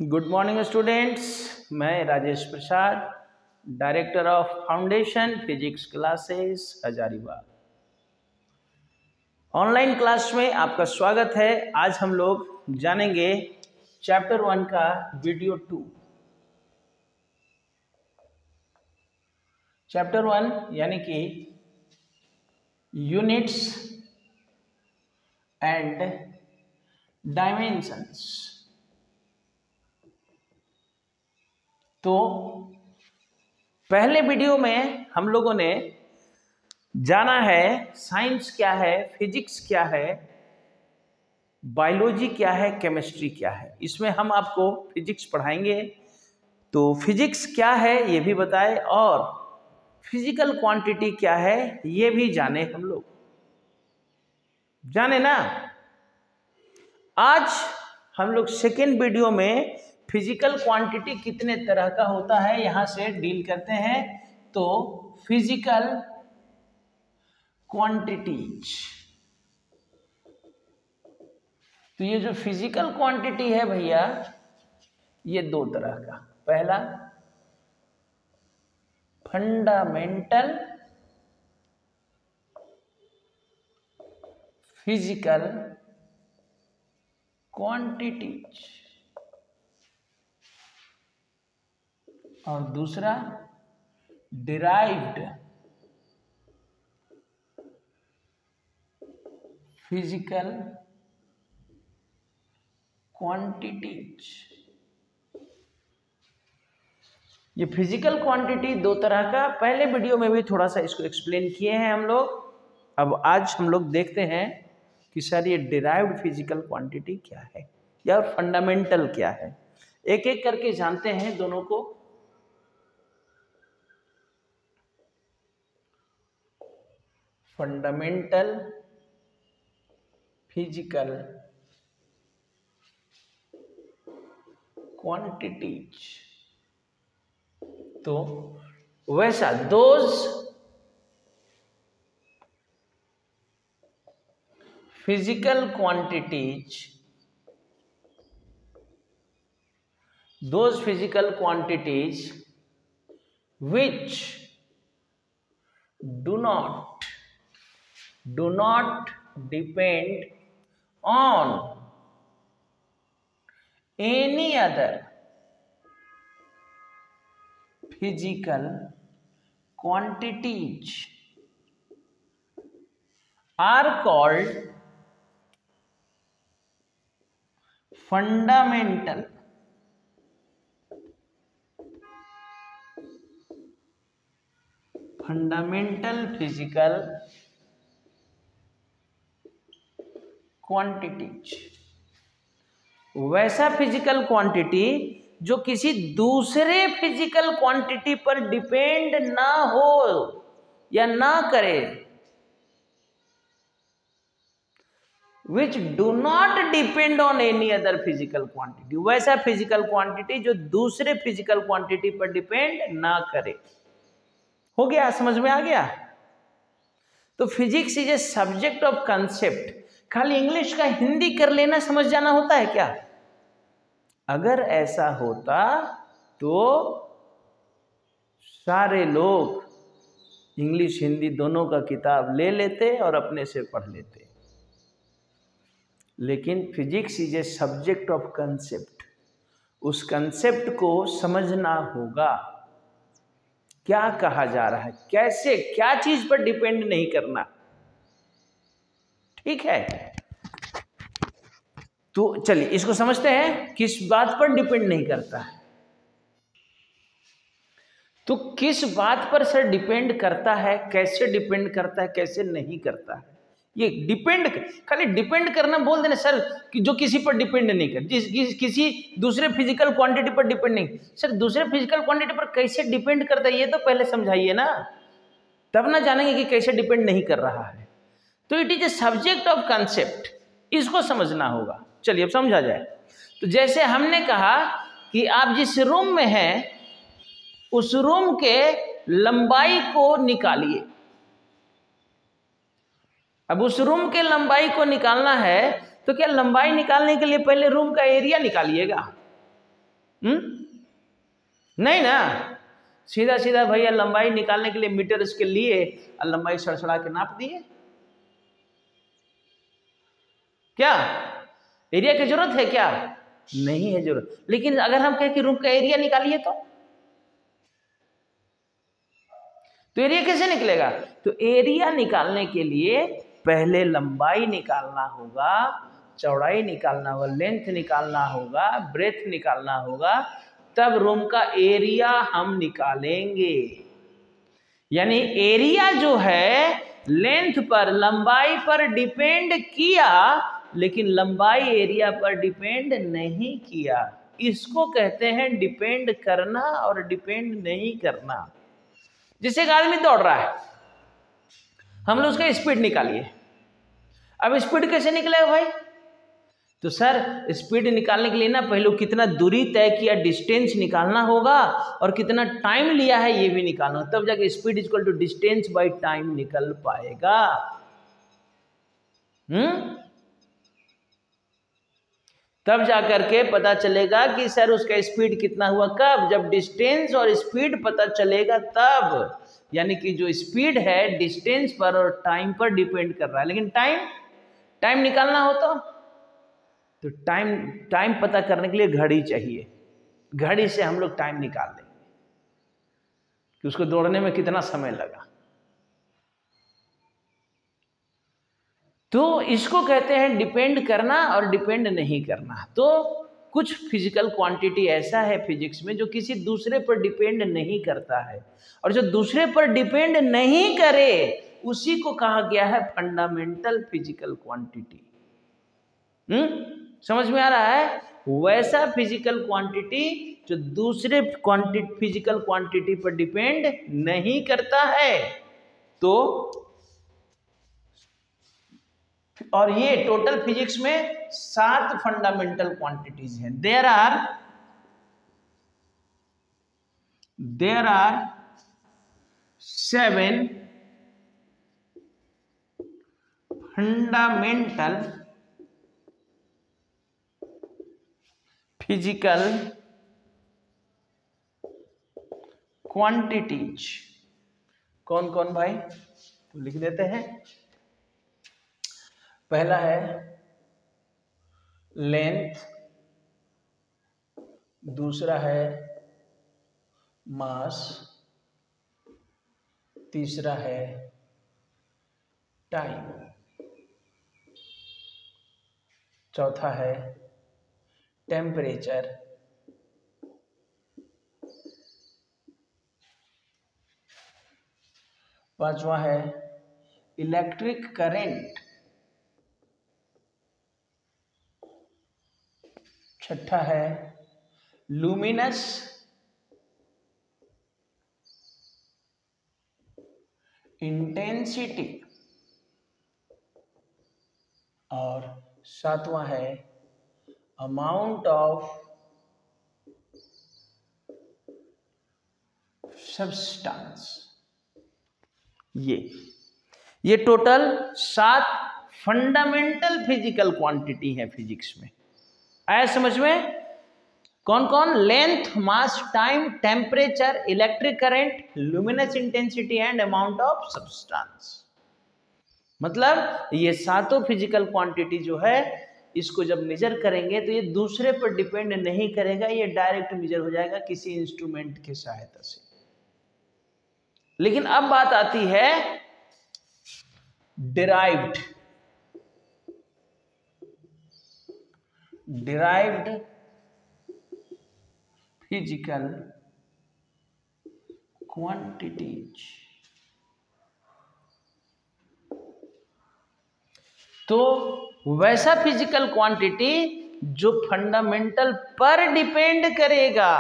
Good morning students. मैं Rajesh Prasad, director of foundation physics classes Hazaribagh. Online class में आपका स्वागत है। आज हम लोग जानेंगे चैप्टर 1 का वीडियो 2। चैप्टर 1 यानी कि यूनिट्स एंड डायमेंशंस। तो पहले वीडियो में हम लोगों ने जाना है साइंस क्या है, फिजिक्स क्या है, बायोलॉजी क्या है, केमिस्ट्री क्या है। इसमें हम आपको फिजिक्स पढ़ाएंगे, तो फिजिक्स क्या है ये भी बताए और फिजिकल क्वांटिटी क्या है ये भी जाने हम लोग। जाने ना। आज हम लोग सेकेंड वीडियो में फिजिकल क्वांटिटी कितने तरह का होता है यहां से डील करते हैं। तो फिजिकल क्वांटिटीज, तो ये जो फिजिकल क्वांटिटी है भैया, ये दो तरह का। पहला फंडामेंटल फिजिकल क्वांटिटीज और दूसरा डिराइव्ड फिजिकल क्वांटिटीज। ये फिजिकल क्वांटिटी दो तरह का, पहले वीडियो में भी थोड़ा सा इसको एक्सप्लेन किए हैं हम लोग। अब आज हम लोग देखते हैं कि सर ये डिराइव्ड फिजिकल क्वांटिटी क्या है या फंडामेंटल क्या है। एक एक करके जानते हैं दोनों को। फंडामेंटल फिजिकल क्वांटिटीज, तो वैसा those physical quantities, those physical quantities which do not depend on any other physical quantities are called fundamental physical quantities. वैसा फिजिकल क्वांटिटी जो किसी दूसरे फिजिकल क्वांटिटी पर डिपेंड ना हो या ना करे, which do not depend on any other physical quantity। वैसा फिजिकल क्वांटिटी जो दूसरे फिजिकल क्वांटिटी पर डिपेंड ना करे। हो गया, समझ में आ गया। तो physics is a subject of concept. खाली इंग्लिश का हिंदी कर लेना समझ जाना होता है क्या? अगर ऐसा होता तो सारे लोग इंग्लिश हिंदी दोनों का किताब ले लेते और अपने से पढ़ लेते। लेकिन physics is a subject of concept. उस कंसेप्ट को समझना होगा, क्या कहा जा रहा है, कैसे, क्या चीज पर डिपेंड नहीं करना। ठीक है, तो चलिए इसको समझते हैं किस बात पर डिपेंड नहीं करता है। तो किस बात पर सर डिपेंड करता है, कैसे डिपेंड करता है, कैसे नहीं करता है। ये डिपेंड, खाली डिपेंड करना बोल देना सर कि जो किसी पर डिपेंड नहीं कर, किसी दूसरे फिजिकल क्वांटिटी पर डिपेंड नहीं। सर दूसरे फिजिकल क्वांटिटी पर कैसे डिपेंड करता है ये तो पहले समझाइए ना, तब ना जानेंगे कि कैसे डिपेंड नहीं कर रहा है। तो it is a subject of concept, इसको समझना होगा। चलिए अब समझा जाए। तो जैसे हमने कहा कि आप जिस रूम में हैं उस रूम के लंबाई को निकालिए। अब उस रूम के लंबाई को निकालना है तो क्या लंबाई निकालने के लिए पहले रूम का एरिया निकालिएगा? नहीं ना, सीधा सीधा भैया लंबाई निकालने के लिए मीटर इसके लिए और लंबाई सड़सड़ा के नाप दिए। क्या एरिया की जरूरत है क्या? नहीं है जरूरत। लेकिन अगर हम कहें कि रूम का एरिया निकालिए तो एरिया कैसे निकलेगा? तो एरिया निकालने के लिए पहले लंबाई निकालना होगा, चौड़ाई निकालना होगा, लेंथ निकालना होगा, ब्रेथ निकालना होगा, तब रूम का एरिया हम निकालेंगे। यानी एरिया जो है लेंथ पर, लंबाई पर डिपेंड किया, लेकिन लंबाई एरिया पर डिपेंड नहीं किया। इसको कहते हैं डिपेंड करना और डिपेंड नहीं करना। जैसे एक आदमी दौड़ रहा है, हम लोग उसका स्पीड निकालिए। अब स्पीड कैसे निकलेगा भाई? तो सर स्पीड निकालने के लिए ना पहले कितना दूरी तय किया, डिस्टेंस निकालना होगा, और कितना टाइम लिया है ये भी निकालना, तब जाके speed equal to distance by time निकल पाएगा। तब जाकर के पता चलेगा कि सर उसका स्पीड कितना हुआ। कब? जब डिस्टेंस और स्पीड पता चलेगा तब। यानी कि जो स्पीड है डिस्टेंस पर और टाइम पर डिपेंड कर रहा है। लेकिन टाइम निकालना हो तो टाइम पता करने के लिए घड़ी चाहिए। घड़ी से हम लोग टाइम निकाल लेंगे कि उसको दौड़ने में कितना समय लगा। तो इसको कहते हैं डिपेंड करना और डिपेंड नहीं करना। तो कुछ फिजिकल क्वांटिटी ऐसा है फिजिक्स में जो किसी दूसरे पर डिपेंड नहीं करता है, और जो दूसरे पर डिपेंड नहीं करे उसी को कहा गया है फंडामेंटल फिजिकल क्वांटिटी। समझ में आ रहा है? वैसा फिजिकल क्वांटिटी जो दूसरे फिजिकल क्वांटिटी पर डिपेंड नहीं करता है। तो और ये टोटल फिजिक्स में 7 फंडामेंटल क्वांटिटीज हैं। There are 7 fundamental physical quantities. कौन कौन भाई? तो लिख देते हैं। पहला है लेंथ, दूसरा है मास, तीसरा है टाइम, चौथा है टेम्परेचर, पांचवा है इलेक्ट्रिक करंट, छठा है लुमिनस इंटेंसिटी, और सातवां है अमाउंट ऑफ सब्सटेंस। ये टोटल 7 फंडामेंटल फिजिकल क्वांटिटी है फिजिक्स में। आया समझ में? कौन कौन? Length, mass, time, temperature, electric current, luminous intensity and amount of substance. मतलब ये 7 फिजिकल क्वांटिटी जो है, इसको जब मेजर करेंगे तो ये दूसरे पर डिपेंड नहीं करेगा, ये डायरेक्ट मेजर हो जाएगा किसी इंस्ट्रूमेंट की सहायता से। लेकिन अब बात आती है डिराइव्ड फिजिकल क्वांटिटीज। तो वैसा फिजिकल क्वांटिटी जो फंडामेंटल पर डिपेंड करेगा,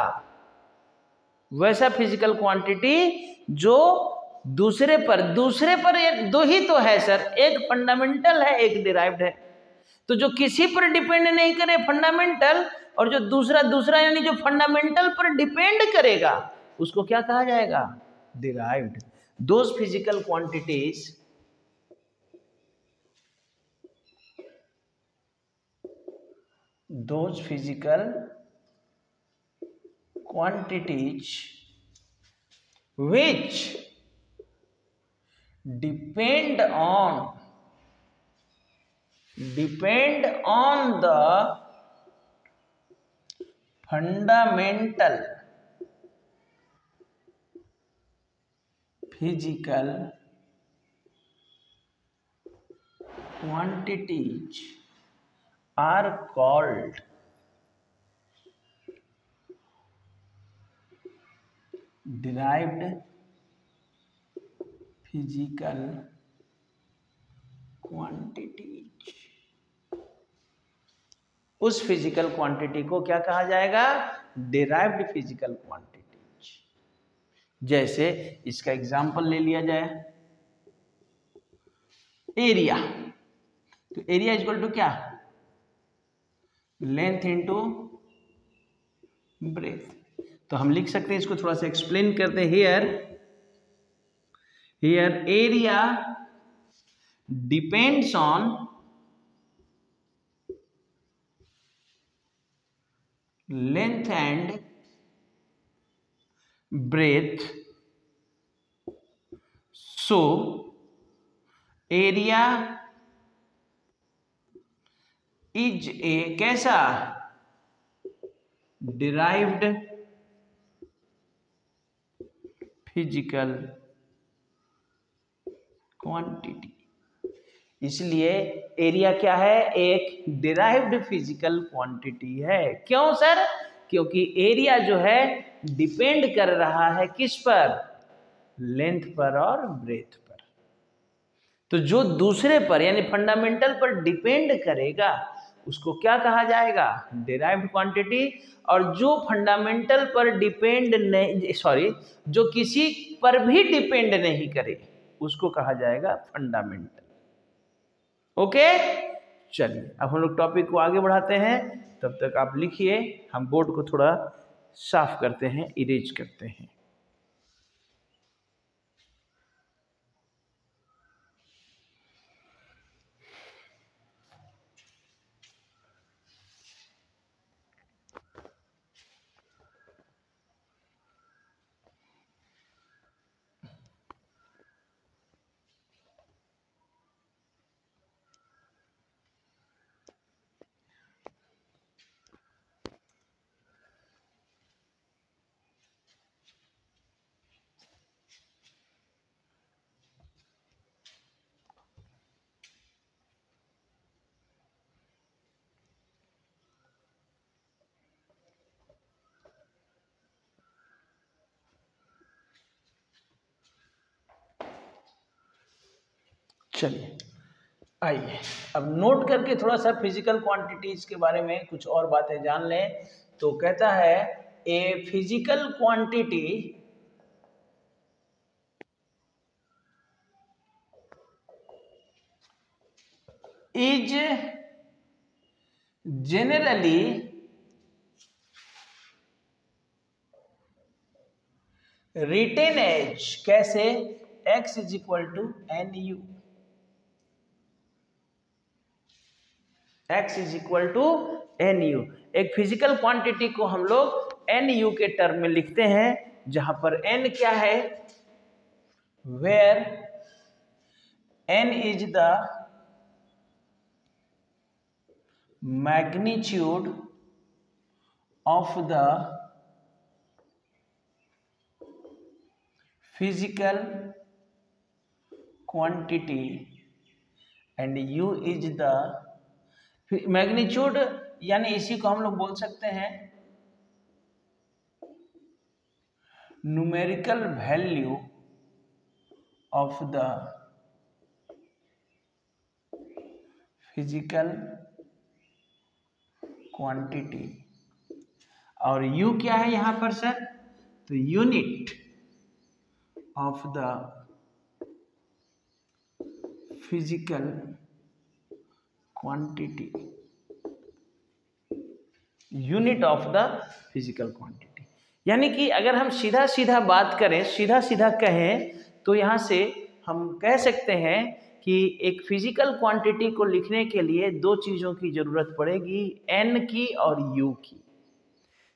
वैसा फिजिकल क्वांटिटी जो दूसरे पर दो ही तो है सर, एक फंडामेंटल है एक डिराइव्ड है। तो जो किसी पर डिपेंड नहीं करे फंडामेंटल, और जो दूसरा यानी जो फंडामेंटल पर डिपेंड करेगा उसको क्या कहा जाएगा? Derived. Those physical quantities quantities which depend on the fundamental physical quantities are called derived physical quantities। उस फिजिकल क्वांटिटी को क्या कहा जाएगा? Derived physical quantities. जैसे इसका एग्जांपल ले लिया जाए, एरिया। तो एरिया इक्वल टू क्या? Length into breadth. तो हम लिख सकते हैं, इसको थोड़ा सा एक्सप्लेन करते हैं। Here area depends on length and breadth, so area is a कैसा? Derived physical quantity. इसलिए एरिया क्या है? एक डिराइव्ड फिजिकल क्वांटिटी है। क्यों सर? क्योंकि एरिया जो है डिपेंड कर रहा है किस पर? लेंथ पर और ब्रेथ पर। तो जो दूसरे पर यानी फंडामेंटल पर डिपेंड करेगा उसको क्या कहा जाएगा? Derived quantity. और जो फंडामेंटल पर डिपेंड नहीं, जो किसी पर भी डिपेंड नहीं करे उसको कहा जाएगा फंडामेंटल। ओके, चलिए अब हम लोग टॉपिक को आगे बढ़ाते हैं। तब तक आप लिखिए, हम बोर्ड को थोड़ा साफ करते हैं, इरेज करते हैं। चलिए आइए अब नोट करके थोड़ा सा फिजिकल क्वांटिटीज के बारे में कुछ और बातें जान लें। तो कहता है a physical quantity is generally written as कैसे? x is equal to n u. x is equal to n u. एक फिजिकल क्वांटिटी को हम लोग एन यू के टर्म में लिखते हैं, जहां पर n क्या है? Where n is the magnitude of the physical quantity and u is the magnitude, यानी इसी को हम लोग बोल सकते हैं numerical value of the physical quantity. और U क्या है यहां पर सर? तो unit of the physical quantity. Unit of the physical quantity यानी कि अगर हम सीधा सीधा बात करें, सीधा सीधा कहें, तो यहां से हम कह सकते हैं कि एक फिजिकल क्वांटिटी को लिखने के लिए दो चीज़ों की ज़रूरत पड़ेगी, n की और u की।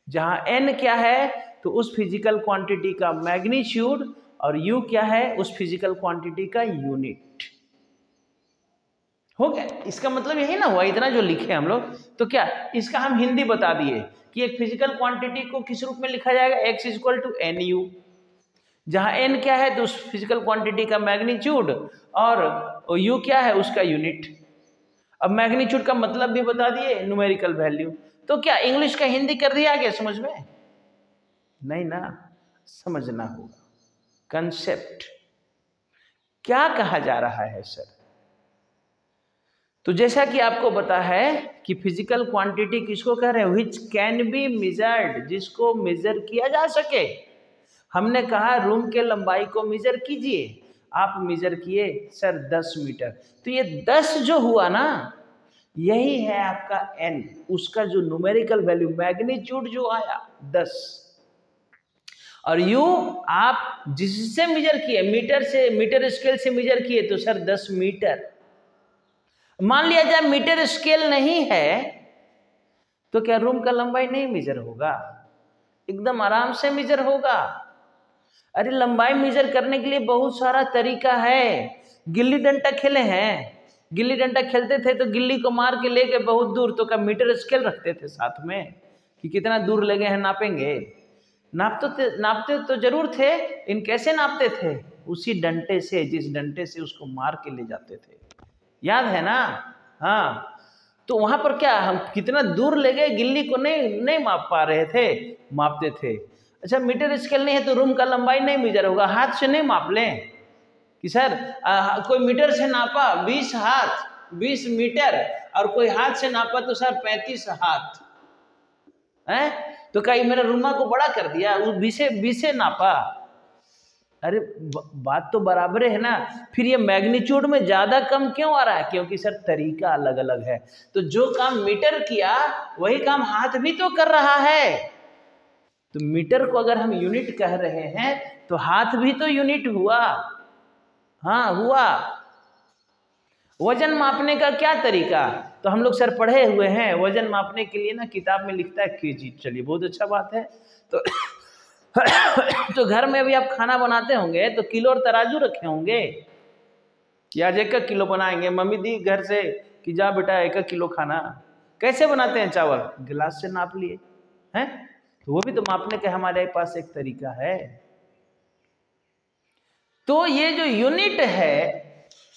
जहां n क्या है तो उस फिजिकल क्वांटिटी का मैग्नीट्यूड और u क्या है उस फिजिकल क्वांटिटी का यूनिट। हो गया, इसका मतलब यही ना हुआ, इतना जो लिखे हम लोग। तो क्या इसका हम हिंदी बता दिए कि एक फिजिकल क्वांटिटी को किस रूप में लिखा जाएगा, x = nu, जहां n क्या है तो उस फिजिकल क्वांटिटी का मैग्नीट्यूड और u क्या है उसका यूनिट। अब मैग्नीट्यूड का मतलब भी बता दिए, न्यूमेरिकल वैल्यू। तो क्या इंग्लिश का हिंदी कर दिया क्या समझ में? नहीं ना, समझना होगा कंसेप्ट क्या कहा जा रहा है सर। तो जैसा कि आपको पता है कि फिजिकल क्वांटिटी किसको कह रहे हैं, विच कैन बी मेजर्ड, जिसको मेजर किया जा सके। हमने कहा रूम के लंबाई को मेजर कीजिए, आप मेजर किए सर 10 मीटर, तो ये 10 जो हुआ ना यही है आपका n, उसका जो न्यूमेरिकल वैल्यू मैग्नीट्यूड जो आया 10। और u आप जिससे मेजर किए, मीटर से, मीटर स्केल से मेजर किए तो सर 10 मीटर। मान लिया जाए मीटर स्केल नहीं है तो क्या रूम का लंबाई नहीं मेजर होगा? एकदम आराम से मेजर होगा। अरे लंबाई मेजर करने के लिए बहुत सारा तरीका है। गिल्ली डंडा खेले हैं, गिल्ली डंडा खेलते थे तो गिल्ली को मार के लेके बहुत दूर, तो क्या मीटर स्केल रखते थे साथ में कि कितना दूर ले गए हैं नापेंगे? नापते तो जरूर थे, इन कैसे नापते थे? उसी डंडे से, जिस डंडे से उसको मार के ले जाते थे, याद है ना? हाँ, तो वहां पर क्या हम कितना दूर ले गए गिल्ली को नहीं माप पा रहे थे, मापते थे। अच्छा मीटर स्केल नहीं है तो रूम का लंबाई नहीं मेजर होगा, हाथ से नहीं माप लें कि सर कोई मीटर से नापा 20 हाथ 20 मीटर और कोई हाथ से नापा तो सर 35 हाथ है, तो कहीं मेरा रूमा को बड़ा कर दिया, वो 20 से नापा। अरे बात तो बराबर है ना। फिर ये मैग्नीट्यूड में ज्यादा कम क्यों आ रहा है? क्योंकि सर तरीका अलग अलग है। तो जो काम मीटर किया वही काम हाथ भी तो कर रहा है। तो मीटर को अगर हम यूनिट कह रहे हैं तो हाथ भी तो यूनिट हुआ। हाँ हुआ। वजन मापने का क्या तरीका? तो हम लोग सर पढ़े हुए हैं, वजन मापने के लिए ना किताब में लिखता है केजी। चलिए बहुत अच्छा बात है। तो घर में भी आप खाना बनाते होंगे तो किलो और तराजू रखे होंगे कि आज 1 किलो बनाएंगे। मम्मी दी घर से कि जा बेटा 1 किलो खाना। कैसे बनाते हैं चावल? गिलास से नाप लिए हैं, तो वो भी तो मापने के हमारे पास एक तरीका है। तो ये जो यूनिट है,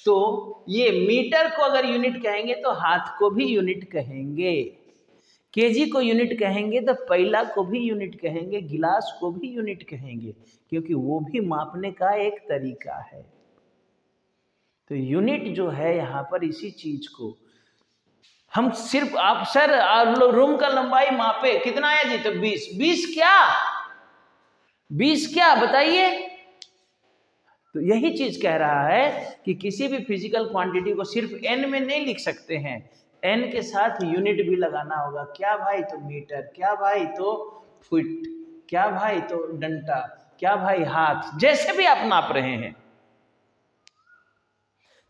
तो ये मीटर को अगर यूनिट कहेंगे तो हाथ को भी यूनिट कहेंगे, केजी को यूनिट कहेंगे तो पैला को भी यूनिट कहेंगे, गिलास को भी यूनिट कहेंगे, क्योंकि वो भी मापने का एक तरीका है। तो यूनिट जो है यहाँ पर इसी चीज को हम सिर्फ, आप सर रूम का लंबाई मापे कितना आया जी? तो 20 क्या 20 क्या बताइए? तो यही चीज कह रहा है कि किसी भी फिजिकल क्वांटिटी को सिर्फ n में नहीं लिख सकते हैं, n के साथ यूनिट भी लगाना होगा। क्या भाई? तो मीटर, क्या भाई? तो फुट, क्या भाई? तो डंडा, क्या भाई? हाथ, जैसे भी आप नाप रहे हैं।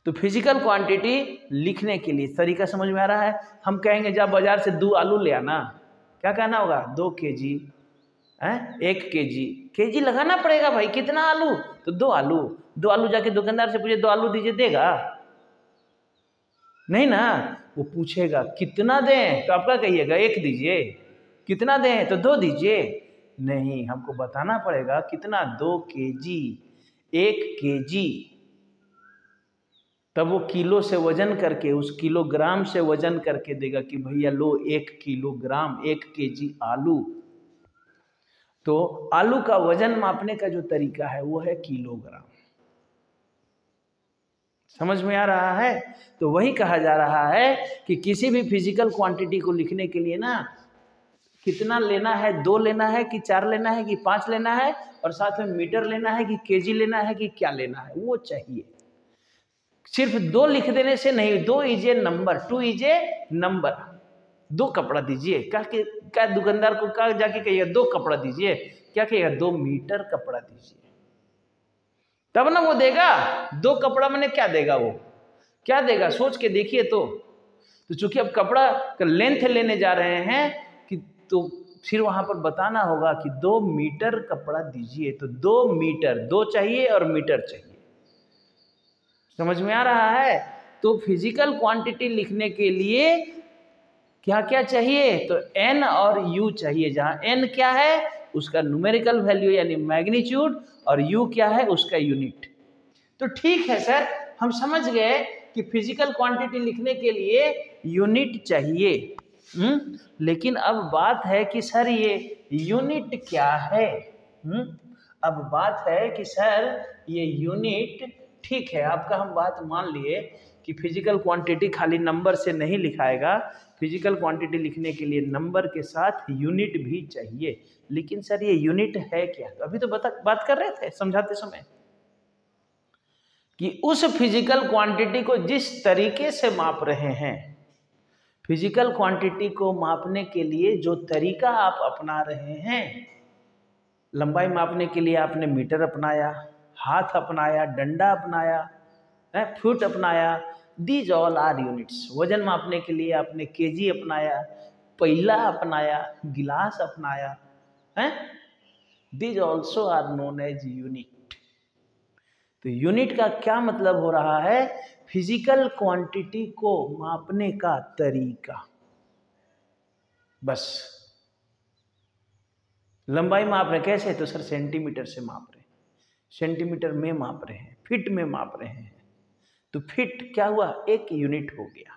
तो फिजिकल क्वांटिटी लिखने के लिए तरीका समझ में आ रहा है। हम कहेंगे जब बाजार से 2 आलू ले आना, क्या कहना होगा? 2 केजी, 1 केजी, केजी लगाना पड़ेगा भाई। कितना आलू? तो 2 आलू। 2 आलू जाके दुकानदार से पूछे 2 आलू दीजिए, देगा? नहीं ना, वो पूछेगा कितना दें, तो आपका कहिएगा 1 दीजिए। कितना दें? तो 2 दीजिए। नहीं, हमको बताना पड़ेगा कितना, 2 केजी, 1 केजी। तब वो किलो से वजन करके, उस किलोग्राम से वजन करके देगा कि भैया लो 1 किलोग्राम, 1 केजी आलू। तो आलू का वजन मापने का जो तरीका है वो है किलोग्राम। समझ में आ रहा है? तो वही कहा जा रहा है कि किसी भी फिजिकल क्वांटिटी को लिखने के लिए ना कितना लेना है, 2 लेना है कि 4 लेना है कि 5 लेना है, और साथ में मीटर लेना है कि केजी लेना है कि क्या लेना है, वो चाहिए। सिर्फ 2 लिख देने से नहीं, 2 is a number, 2 is a number. 2 कपड़ा दीजिए, क्या दुकानदार को क्या जाके कहिएगा 2 कपड़ा दीजिए, क्या कहिएगा 2 मीटर कपड़ा दीजिए, तब ना वो देगा। 2 कपड़ा मैंने क्या देगा? वो क्या देगा? सोच के देखिए। तो चूंकि अब कपड़ा का लेंथ लेने जा रहे हैं कि तो फिर वहां पर बताना होगा कि 2 मीटर कपड़ा दीजिए, तो 2 मीटर, 2 चाहिए और मीटर चाहिए। समझ में आ रहा है? तो फिजिकल क्वांटिटी लिखने के लिए क्या क्या चाहिए? तो n और u चाहिए, जहां n क्या है उसका न्यूमेरिकल वैल्यू यानी मैग्नीट्यूड, और u क्या है उसका यूनिट। तो ठीक है सर, हम समझ गए कि फिजिकल क्वांटिटी लिखने के लिए यूनिट चाहिए। लेकिन अब बात है कि सर ये यूनिट क्या है? अब बात है कि सर ये यूनिट, ठीक है आपका हम बात मान लिए कि फिजिकल क्वांटिटी खाली नंबर से नहीं लिखाएगा, फिजिकल क्वांटिटी लिखने के लिए नंबर के साथ यूनिट भी चाहिए। लेकिन सर ये यूनिट है क्या? तो अभी तो बात कर रहे थे समझाते समय कि उस फिजिकल क्वांटिटी को जिस तरीके से माप रहे हैं, फिजिकल क्वांटिटी को मापने के लिए जो तरीका आप अपना रहे हैं, लंबाई मापने के लिए आपने मीटर अपनाया, हाथ अपनाया, डंडा अपनाया, फुट अपनाया, दीज ऑल आर यूनिट्स। वजन मापने के लिए आपने केजी अपनाया, पहिला अपनाया, गिलास अपनाया, these also are known as unit. तो यूनिट का क्या मतलब हो रहा है? फिजिकल क्वांटिटी को मापने का तरीका। बस लंबाई माप रहे कैसे? तो सर सेंटीमीटर से माप रहे, सेंटीमीटर में माप रहे हैं, फीट में माप रहे हैं। तो फीट क्या हुआ? एक यूनिट हो गया।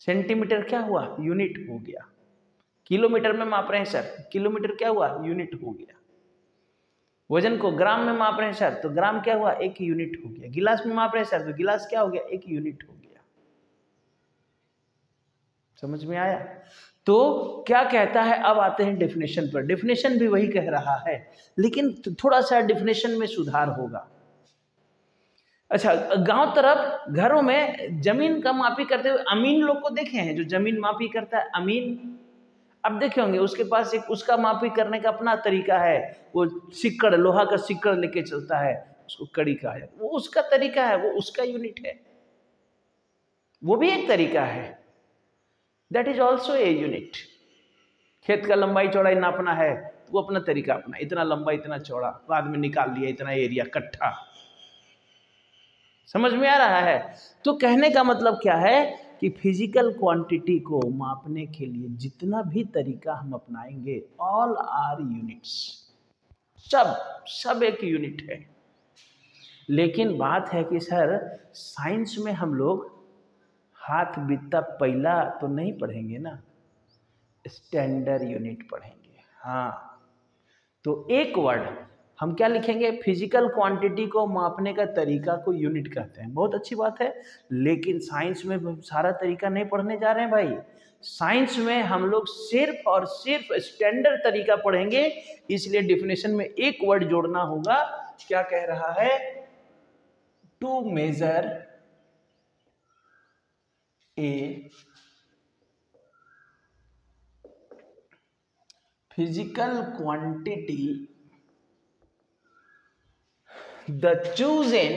सेंटीमीटर क्या हुआ? यूनिट हो गया। किलोमीटर में माप रहे हैं सर, किलोमीटर क्या हुआ? यूनिट हो गया। वजन को ग्राम में माप रहे हैं सर, तो ग्राम क्या हुआ? एक यूनिट हो गया। गिलास में माप रहे हैं सर, तो गिलास क्या हो गया? एक यूनिट हो गया। समझ में आया? तो क्या कहता है? अब आते हैं डेफिनेशन पर। डेफिनेशन भी वही कह रहा है, लेकिन थोड़ा सा डेफिनेशन में सुधार होगा। अच्छा, गांव तरफ घरों में जमीन का मापी करते हुए अमीन लोग को देखे हैं, जो जमीन मापी करता है, अमीन। अब देखे होंगे उसके पास एक उसका मापी करने का अपना तरीका है। वो सिक्कड़, लोहा का सिक्कड़ लेके चलता है, उसको कड़ी कहा है। वो उसका तरीका है, वो उसका यूनिट है, वो भी एक तरीका है। That is also a unit. खेत का लंबाई चौड़ाई नापना है, वो अपना तरीका अपना, इतना लंबा इतना चौड़ा, बाद में निकाल लिया इतना एरिया कट्ठा। समझ में आ रहा है? तो कहने का मतलब क्या है कि फिजिकल क्वांटिटी को मापने के लिए जितना भी तरीका हम अपनाएंगे, ऑल आर यूनिट्स, सब एक यूनिट है। लेकिन बात है कि सर साइंस में हम लोग हाथ बित्ता पहिला तो नहीं पढ़ेंगे ना, स्टैंडर्ड यूनिट पढ़ेंगे। हाँ, तो एक वर्ड हम क्या लिखेंगे? फिजिकल क्वांटिटी को मापने का तरीका को यूनिट कहते हैं। बहुत अच्छी बात है, लेकिन साइंस में सारा तरीका नहीं पढ़ने जा रहे हैं भाई। साइंस में हम लोग सिर्फ और सिर्फ स्टैंडर्ड तरीका पढ़ेंगे, इसलिए डेफिनेशन में एक वर्ड जोड़ना होगा। क्या कह रहा है? To measure a physical quantity, the chosen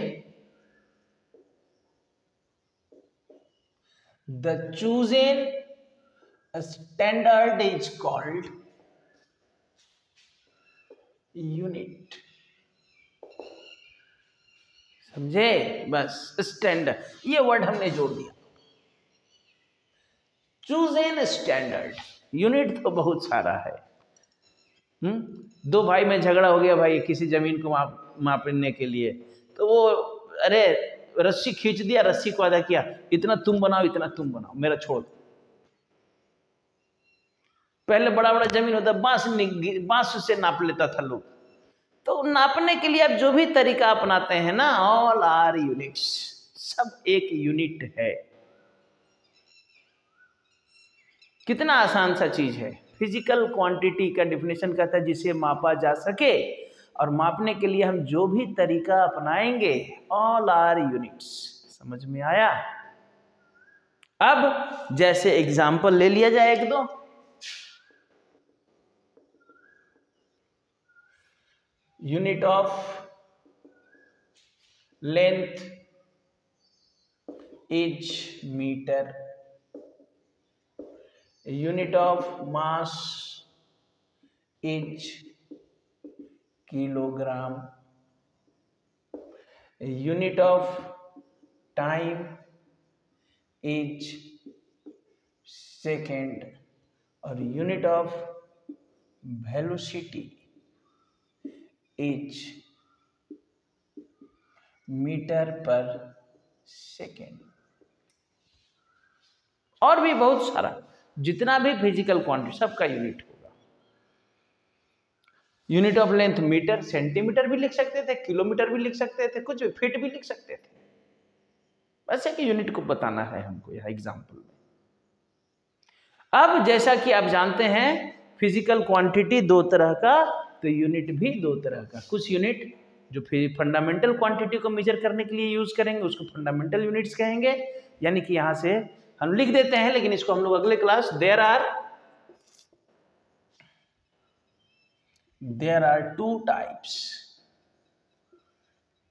standard is called unit। समझे? बस स्टैंडर्ड, ये वर्ड हमने जोड़ दिया। चूजन स्टैंडर्ड, यूनिट तो बहुत सारा है। दो भाई में झगड़ा हो गया भाई किसी जमीन को मापने के लिए, तो वो अरे रस्सी खींच दिया, रस्सी को आधा किया, इतना तुम बनाओ इतना तुम बनाओ, मेरा छोड़। पहले बड़ा बड़ा जमीन होता, बांस से नाप लेता था लोग। तो नापने के लिए अब जो भी तरीका अपनाते हैं ना, ऑल आर यूनिट्स, सब एक यूनिट है। कितना आसान सा चीज है। फिजिकल क्वांटिटी का डेफिनेशन कहता है जिसे मापा जा सके, और मापने के लिए हम जो भी तरीका अपनाएंगे, ऑल आर यूनिट्स। समझ में आया? अब जैसे एग्जाम्पल ले लिया जाए एक दो। Unit of length is metre, unit of mass is kilogram, unit of time is second, और unit of velocity is metre per second. और भी बहुत सारा जितना भी फिजिकल क्वांटिटी सबका यूनिट होगा। Unit of length metre, centimetre भी लिख सकते थे, किलोमीटर भी लिख सकते थे, कुछ फीट भी लिख सकते थे। वैसे कि यूनिट को बताना है हमको यहाँ एग्जाम्पल में। अब जैसा कि आप जानते हैं फिजिकल क्वांटिटी दो तरह का, तो यूनिट भी दो तरह का। कुछ यूनिट जो फंडामेंटल क्वांटिटी को मेजर करने के लिए यूज करेंगे उसको फंडामेंटल यूनिट्स कहेंगे, यानी कि यहां से हम लिख देते हैं, लेकिन इसको हम लोग अगले class there are two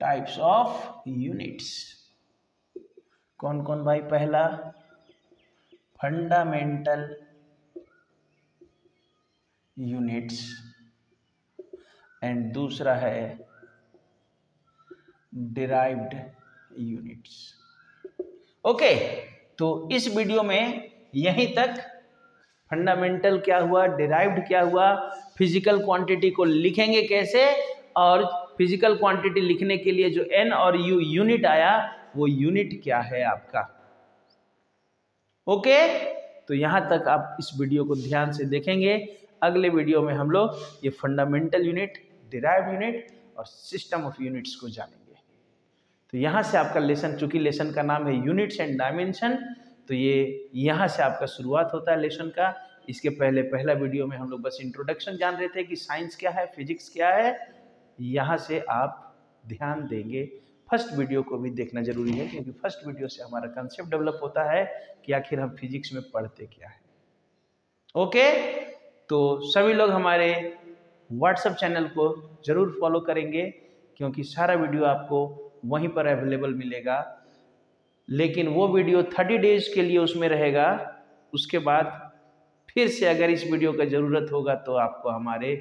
types of units. कौन कौन भाई? पहला फंडामेंटल यूनिट्स एंड दूसरा है डिराइव्ड यूनिट्स। ओके, तो इस वीडियो में यहीं तक फंडामेंटल क्या हुआ, डिराइव्ड क्या हुआ, फिजिकल क्वांटिटी को लिखेंगे कैसे, और फिजिकल क्वांटिटी लिखने के लिए जो एन और यू यूनिट आया वो यूनिट क्या है आपका। ओके, तो यहां तक आप इस वीडियो को ध्यान से देखेंगे। अगले वीडियो में हम लोग ये फंडामेंटल यूनिट, डिराइव्ड यूनिट और सिस्टम ऑफ यूनिट्स को जानेंगे। तो यहाँ से आपका लेसन, चूंकि लेसन का नाम है यूनिट्स एंड डायमेंशन, तो ये यहाँ से आपका शुरुआत होता है लेसन का। इसके पहले पहला वीडियो में हम लोग बस इंट्रोडक्शन जान रहे थे कि साइंस क्या है, फिजिक्स क्या है। यहाँ से आप ध्यान देंगे, फर्स्ट वीडियो को भी देखना जरूरी है, क्योंकि फर्स्ट वीडियो से हमारा कंसेप्ट डेवलप होता है कि आखिर हम फिजिक्स में पढ़ते क्या है। ओके, तो सभी लोग हमारे व्हाट्सएप चैनल को जरूर फॉलो करेंगे, क्योंकि सारा वीडियो आपको वहीं पर अवेलेबल मिलेगा। लेकिन वो वीडियो 30 डेज के लिए उसमें रहेगा, उसके बाद फिर से अगर इस वीडियो का ज़रूरत होगा तो आपको हमारे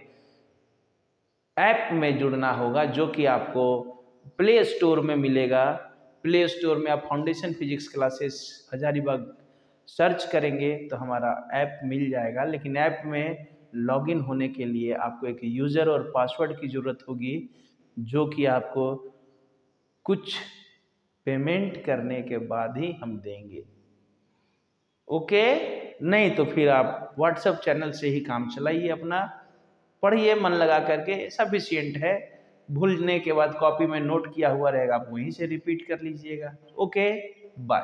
ऐप में जुड़ना होगा, जो कि आपको प्ले स्टोर में मिलेगा। प्ले स्टोर में आप foundation physics classes Hazaribagh search करेंगे तो हमारा ऐप मिल जाएगा। लेकिन ऐप में लॉगिन होने के लिए आपको एक यूज़र और पासवर्ड की ज़रूरत होगी, जो कि आपको कुछ पेमेंट करने के बाद ही हम देंगे। ओके, नहीं तो फिर आप व्हाट्सएप चैनल से ही काम चलाइए, अपना पढ़िए मन लगा करके, सफिशिएंट है। भूलने के बाद कॉपी में नोट किया हुआ रहेगा, आप वहीं से रिपीट कर लीजिएगा। Okay, bye.